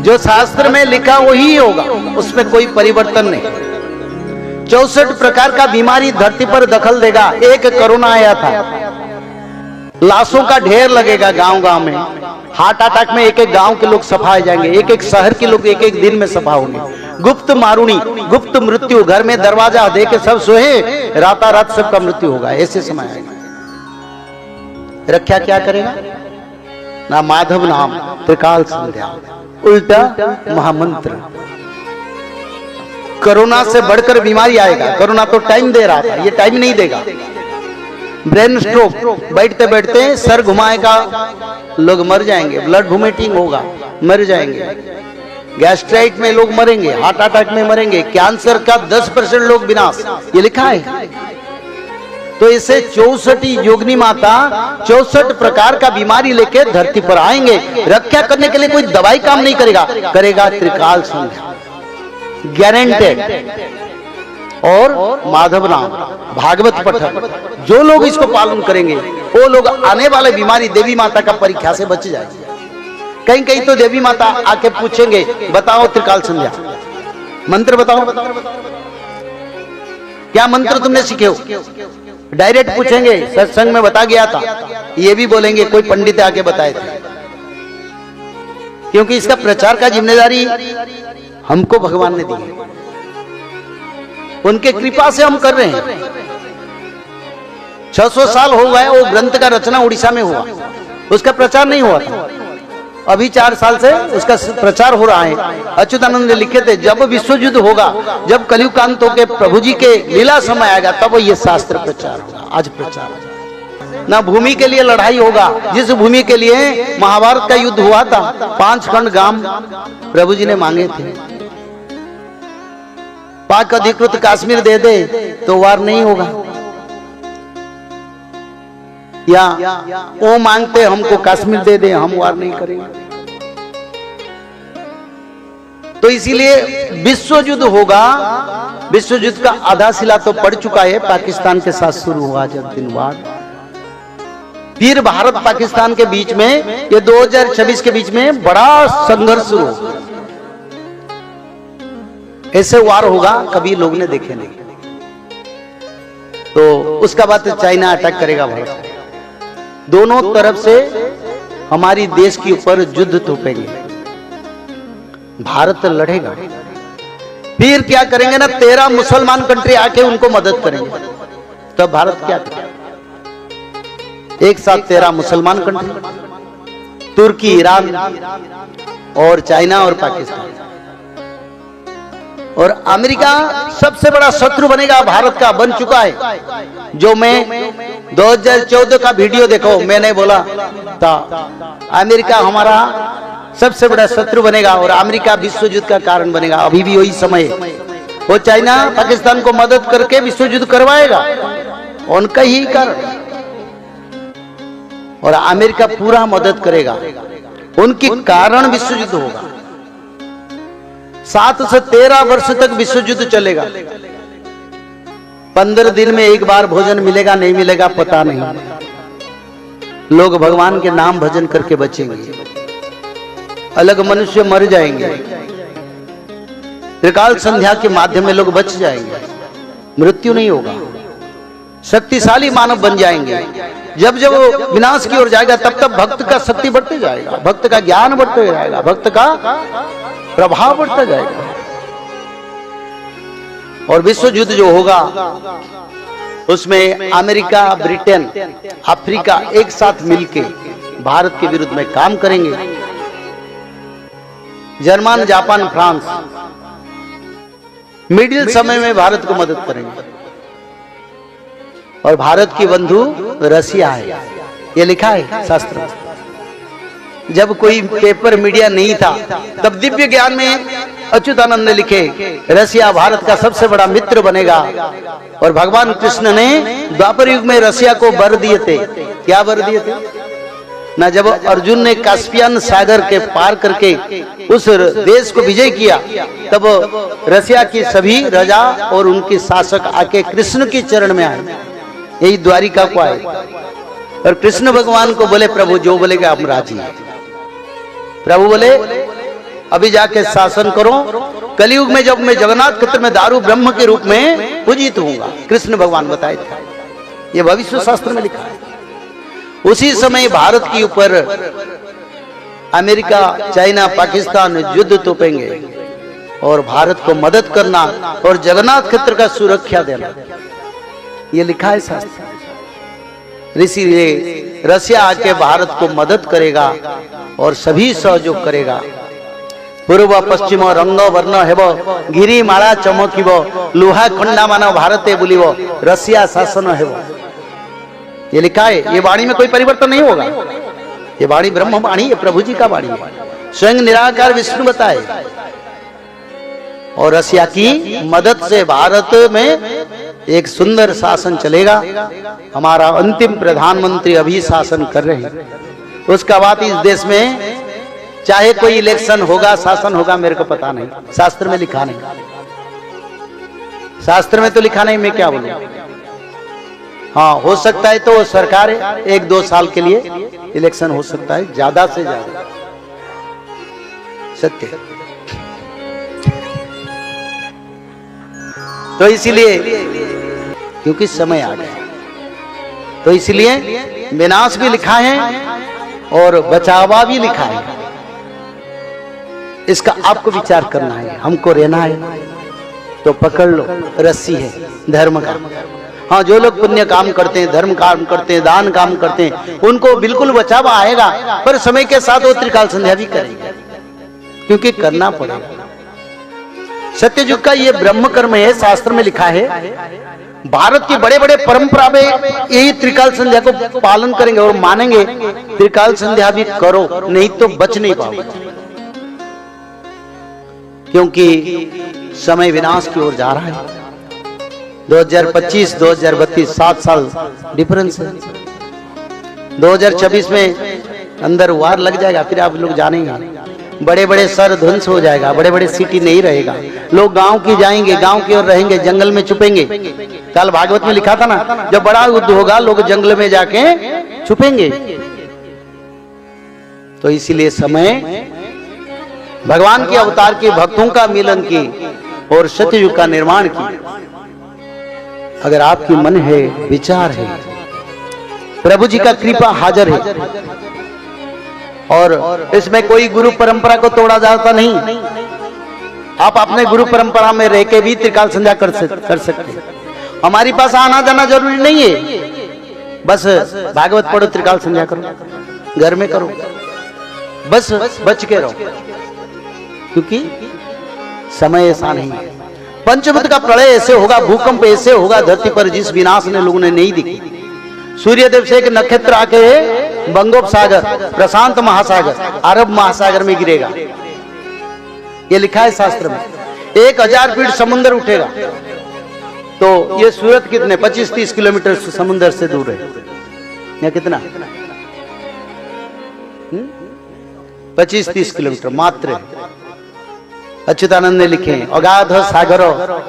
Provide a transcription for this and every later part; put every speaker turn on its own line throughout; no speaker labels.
जो शास्त्र में लिखा वही होगा, उसमें कोई परिवर्तन नहीं। 64 प्रकार का बीमारी धरती पर दखल देगा। एक कोरोना आया था, लाशों का ढेर लगेगा गांव गांव में। हार्ट अटैक में एक एक गांव के लोग सफा हो जाएंगे, एक एक शहर के लोग एक एक दिन में सफा होंगे। गुप्त मारुणी, गुप्त मृत्यु, घर में दरवाजा दे के सब सोए, रातारात सबका मृत्यु होगा। ऐसे समय आएगा। रक्षा क्या करेगा? ना माधव नाम, त्रिकाल संध्या, उल्टा महामंत्र। कोरोना से बढ़कर बीमारी आएगा। कोरोना तो टाइम दे रहा था, ये टाइम नहीं देगा। ब्रेन स्ट्रोक, बैठते बैठते सर घुमाएगा, लोग मर जाएंगे। ब्लड वोमिटिंग होगा, मर जाएंगे। गैस्ट्राइट में लोग मरेंगे, हार्ट अटैक में मरेंगे। कैंसर का 10% लोग विनाश, ये लिखा है। तो इसे 64 योगिनी माता 64 प्रकार का बीमारी लेके धरती पर आएंगे। रक्षा करने के लिए कोई दवाई काम नहीं करेगा, करेगा त्रिकाल संध्या, गारंटेड। और माधव नाम, भागवत पठन, जो लोग इसको पालन करेंगे वो लोग आने वाले बीमारी देवी माता का परीक्षा से बच जाएंगे। कहीं कहीं तो देवी माता आके पूछेंगे, बताओ त्रिकाल संध्या मंत्र बताओ, क्या मंत्र तुमने सीखे हो? डायरेक्ट पूछेंगे। सत्संग में बता गया था, ये भी बोलेंगे कोई पंडित आके बताए थे। क्योंकि इसका प्रचार का जिम्मेदारी हमको भगवान ने दी है, उनके कृपा से हम कर रहे हैं। 600 साल हो गए वो ग्रंथ का रचना उड़ीसा में हुआ, उसका प्रचार नहीं हुआ था। अभी 4 साल से उसका प्रचार हो रहा है। अच्युतानंद ने लिखे थे, जब विश्व युद्ध होगा, जब कलयुग कांत होके प्रभु जी के लीला समय आएगा, तब ये शास्त्र प्रचार होगा। आज प्रचार ना भूमि के लिए लड़ाई होगा, जिस भूमि के लिए महाभारत का युद्ध हुआ था। 5 खंड गांव प्रभु जी ने मांगे थे। पाक अधिकृत कश्मीर दे दे तो वार नहीं होगा, या वो मांगते हमको कश्मीर दे दे, हम वार नहीं करेंगे। तो इसीलिए विश्व युद्ध होगा। विश्व युद्ध का आधा शिला तो पड़ चुका है, पाकिस्तान के साथ शुरू हुआ जब दिन बाद। फिर भारत पाकिस्तान के बीच में, ये 2026 के बीच में बड़ा संघर्ष शुरू होगा। ऐसे वार होगा कभी लोग ने देखे नहीं। तो उसका बाद चाइना अटैक करेगा भारत। दोनों तरफ से हमारी देश के ऊपर युद्ध थोपेंगे, भारत लड़ेगा। फिर क्या करेंगे ना, 13 मुसलमान कंट्री आके उनको मदद करेंगे। तब भारत क्या करेगा? एक साथ 13 मुसलमान कंट्री, तुर्की, ईरान और चाइना और पाकिस्तान और अमेरिका सबसे बड़ा शत्रु बनेगा भारत का, बन चुका है। जो मैं 2014 का वीडियो देखो, मैंने बोला था अमेरिका हमारा सबसे बड़ा शत्रु बनेगा और अमेरिका विश्व युद्ध का कारण बनेगा। अभी भी वही समय है। वो चाइना पाकिस्तान को मदद करके विश्व युद्ध करवाएगा, उनका ही कारण। और अमेरिका पूरा मदद करेगा, उनके कारण विश्व युद्ध होगा। 7 से 13 वर्ष तक विश्व युद्ध चलेगा। 15 दिन में एक बार भोजन मिलेगा नहीं मिलेगा पता नहीं। लोग भगवान के नाम भजन करके बचेंगे, अलग मनुष्य मर जाएंगे। त्रिकाल संध्या के माध्यम में लोग बच जाएंगे, मृत्यु नहीं होगा, शक्तिशाली मानव बन जाएंगे। जब जब वो विनाश की ओर जाएगा, तब तब भक्त का शक्ति बढ़ते जाएगा, भक्त का ज्ञान बढ़ते जाएगा, भक्त का प्रभाव बढ़ता जाएगा। और विश्व युद्ध जो होगा उसमें अमेरिका, ब्रिटेन, अफ्रीका एक साथ मिलके भारत के विरुद्ध में काम करेंगे। जर्मन, जापान, फ्रांस मिडिल समय में भारत को मदद करेंगे। और भारत की बंधु रसिया है, ये लिखा है शास्त्र में। जब कोई पेपर मीडिया नहीं था, तब दिव्य ज्ञान में अच्युतानंद ने लिखे, रसिया भारत का सबसे बड़ा मित्र बनेगा। और भगवान कृष्ण ने द्वापर युग में रसिया को वर दिए थे। क्या वर दिए थे ना? जब अर्जुन ने कास्पियन सागर के पार करके उस देश को विजय किया, तब रसिया की सभी राजा और उनके शासक आके कृष्ण के चरण में आए, यही द्वारिका को आए। और कृष्ण भगवान को बोले, प्रभु जो बोलेगा हम राजी हैं। प्रभु बोले अभी जाके शासन करो। कलयुग में जब मैं जगन्नाथ क्षेत्र में दारू ब्रह्म के रूप में पूजित होऊंगा, कृष्ण भगवान बताए थे, ये भविष्य शास्त्र में लिखा है। उसी समय भारत के ऊपर अमेरिका, चाइना, पाकिस्तान युद्ध तोपेंगे और भारत को मदद करना और जगन्नाथ क्षेत्र का सुरक्षा देना, ये लिखा है शास्त्र। इसीलिए रसिया आके भारत को मदद करेगा और सभी सहयोग करेगा। पूर्व पश्चिम रंग वर्ण हेब, गिरिमाला चमकिब, लुहा खंडा मान भारते बुलिब, रसिया शासन हेब, ये लिखा है। ये वाणी में कोई परिवर्तन नहीं होगा। ये वाणी ब्रह्म वाणी, ये प्रभु जी का वाणी है, स्वयं निराकार विष्णु बताए। और रसिया की मदद से भारत में एक सुंदर शासन चलेगा। हमारा अंतिम प्रधानमंत्री अभी शासन कर रहे हैं। उसका बाद इस देश में चाहे कोई इलेक्शन होगा, शासन होगा, मेरे को पता नहीं, शास्त्र में लिखा नहीं। शास्त्र में तो लिखा नहीं, मैं क्या बोलूं। हाँ, हो सकता है तो सरकार 1-2 साल के लिए इलेक्शन हो सकता है, ज्यादा से ज्यादा, सत्य। तो इसीलिए क्योंकि समय आ गया, तो इसलिए विनाश भी लिखा है और बचावा भी लिखा है। इसका आपको विचार करना है। हमको रहना है तो पकड़ लो, रस्सी है धर्म का। हाँ, जो लोग पुण्य काम करते हैं, धर्म काम करते हैं, दान काम करते हैं, उनको बिल्कुल बचावा आएगा, पर समय के साथ वो त्रिकाल संध्या भी करेंगे, क्योंकि करना पड़ेगा। सत्ययुग का ये ब्रह्म कर्म है, शास्त्र में लिखा है। भारत की बड़े बड़े परंपरा में यही त्रिकाल संध्या को पालन करेंगे और मानेंगे। त्रिकाल संध्या भी करो, नहीं तो बच नहीं पाओगे, क्योंकि समय विनाश की ओर जा रहा है। 2025, 2032 7 साल डिफरेंस है। 2026 में अंदर वार लग जाएगा, फिर आप लोग जानेंगे। बड़े बड़े शहर ध्वंस हो जाएगा, बड़े बड़े सिटी नहीं रहेगा, लोग गांव की जाएंगे, गांव की ओर रहेंगे, जंगल में छुपेंगे। कल भागवत में लिखा था ना, जब बड़ा युद्ध होगा लोग जंगल में जाके छुपेंगे। तो इसीलिए समय भगवान के अवतार की, भक्तों का मिलन की और सत्ययुग का निर्माण की। अगर आपकी मन है, विचार है, प्रभु जी का कृपा हाजिर है और इसमें कोई गुरु परंपरा को तोड़ा जाता नहीं। आप अपने गुरु परंपरा में रह के भी त्रिकाल संध्या कर सकते हैं। हमारी पास आना जाना जरूरी नहीं है, बस भागवत पढ़ो, त्रिकाल संध्या करो, घर में करो, बस बच के रहो, क्योंकि समय ऐसा नहीं है। पंचभूत का प्रलय ऐसे होगा, भूकंप ऐसे होगा धरती पर जिस विनाश ने लोगों ने नहीं देखी। सूर्यदेव से एक नक्षत्र आके बंगोपसागर, प्रशांत महासागर, अरब महासागर में गिरेगा, ये लिखा है शास्त्र में। 1000 फीट समुद्र उठेगा। तो ये सूरत कितने 25-30 किलोमीटर समुद्र से दूर है, या कितना 25-30 किलोमीटर मात्र। अच्युतानंद ने लिखे, अगाध सागर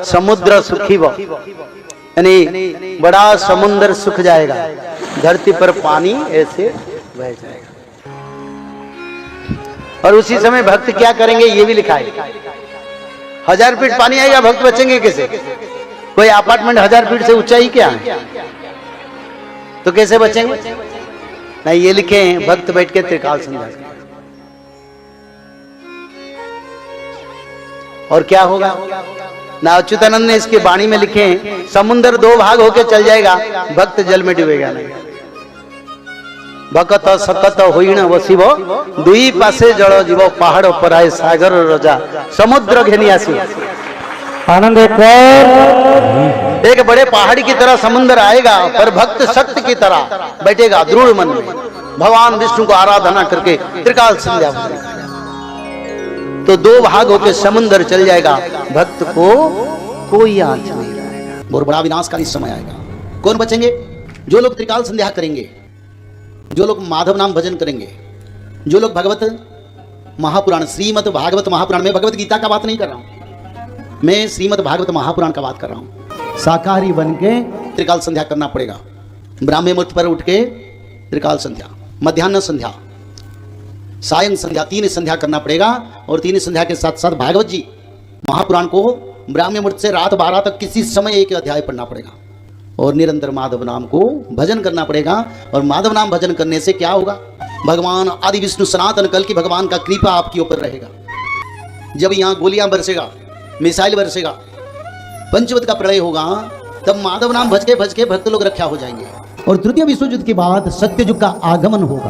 समुद्र सुखीव, यानी बड़ा समुद्र सूख जाएगा, धरती पर पानी ऐसे बह जाएगा। और उसी समय भक्त क्या करेंगे ये भी लिखा है। 1000 फीट पानी आएगा, भक्त बचेंगे कैसे? कोई अपार्टमेंट 1000 फीट से ऊंचाई क्या है, तो कैसे बचेंगे? नहीं, ये लिखे हैं भक्त बैठ के त्रिकाल संध्या। और क्या होगा ना, अच्युतानंद ने इसकी वाणी में लिखे हैं, समुद्र 2 भाग होके चल जाएगा, भक्त जल में डूबेगा नहीं। भक्त सकत होइण वसिब, दुई पासे जल जीव, पहाड़ पर आए सागर रजा, समुद्र घेनी आसी।
आनंद
एक बड़े पहाड़ी की तरह समुद्र आएगा, पर भक्त शक्ति की तरह बैठेगा दृढ़ मन में, भगवान विष्णु को आराधना करके त्रिकाल संध्या। तो 2 भाग होकर समुद्र चल जाएगा, भक्त को कोई आंच नहीं रहेगा। बहुत बड़ा विनाशकारी समय आएगा। कौन बचेंगे? जो लोग त्रिकाल संध्या करेंगे, जो लोग माधव नाम भजन करेंगे, जो लोग भगवत महापुराण, श्रीमद् भागवत महापुराण में, भगवत गीता का बात नहीं कर रहा हूं मैं, श्रीमद् भागवत महापुराण का बात कर रहा हूं। शाकाहारी बन के त्रिकाल संध्या करना पड़ेगा। ब्राह्मी मुहूर्त पर उठ के त्रिकाल संध्या, मध्याह्न संध्या, सायं संध्या 3 संध्या करना पड़ेगा, और 3 संध्या के साथ साथ भागवत जी महापुराण को ब्राह्मी मुहूर्त से रात 12 तक किसी समय एक अध्याय पढ़ना पड़ेगा, और निरंतर माधव नाम को भजन करना पड़ेगा। और माधव नाम भजन करने से क्या होगा, भगवान आदि विष्णु सनातन कल की भगवान का कृपा आपके ऊपर रहेगा। जब यहाँ गोलियां बरसेगा, मिसाइल बरसेगा, पंचवत का प्रलय होगा, तब माधव नाम भज के भक्त लोग रक्षा हो जाएंगे, और तृतीय विश्व युद्ध के बाद सत्य युग का आगमन होगा।